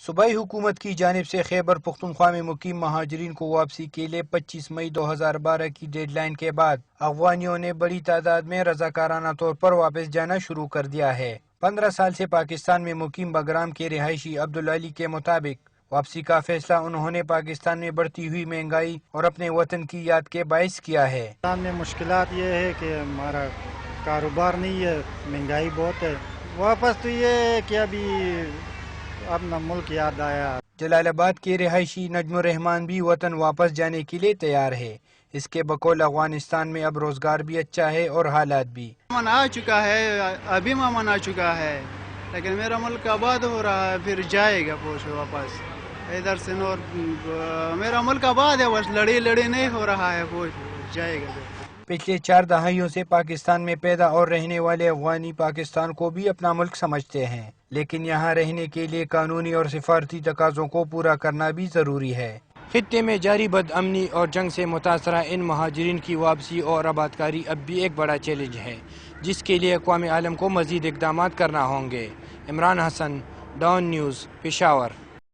صوبائی حکومت کی جانب سے خیبر پختونخوا میں مقیم مہاجرین کو واپسی کے لیے 25 مئی 2012 کی ڈیڈ لائن کے بعد افغانیوں نے بڑی تعداد میں رضاکارانہ طور پر واپس جانا شروع کر دیا ہے۔ 15 سال سے پاکستان میں مقیم بگرام کے رہائشی عبدالعلی کے مطابق واپسی کا فیصلہ انہوں نے پاکستان میں بڑھتی ہوئی مہنگائی اور اپنے وطن کی یاد کے باعث کیا ہے۔ پاکستان میں مشکلات یہ ہے کہ ہمارا کاروبار نہیں ہے، مہنگائی بہت ہے۔ واپس تو یہ ہے کہ ابھی اپنا ملک یاد آیا۔ جلال آباد کے رہائشی نجم الرحمان بھی وطن واپس جانے کے لیے تیار ہے۔ اس کے بقول افغانستان میں اب روزگار بھی اچھا ہے اور حالات بھی۔ من آ چکا ہے، ابھی من آ چکا ہے، لیکن میرا ملک آباد ہو رہا ہے، پھر جائے گا پوچھ واپس ادھر سے نور۔ میرا ملک آباد ہے، بس لڑی نہیں ہو رہا ہے، پوچھ جائے گا۔ پچھلے 4 دہائیوں سے پاکستان میں پیدا اور رہنے والے افغانی پاکستان کو بھی اپنا ملک سمجھتے ہیں، لیکن یہاں رہنے کے لیے قانونی اور سفارتی تقاضوں کو پورا کرنا بھی ضروری ہے۔ خطے میں جاری بد امنی اور جنگ سے متاثرہ ان مہاجرین کی واپسی اور آبادکاری اب بھی ایک بڑا چیلنج ہے، جس کے لیے اقوام عالم کو مزید اقدامات کرنا ہوں گے۔ عمران حسن، ڈان نیوز، پشاور۔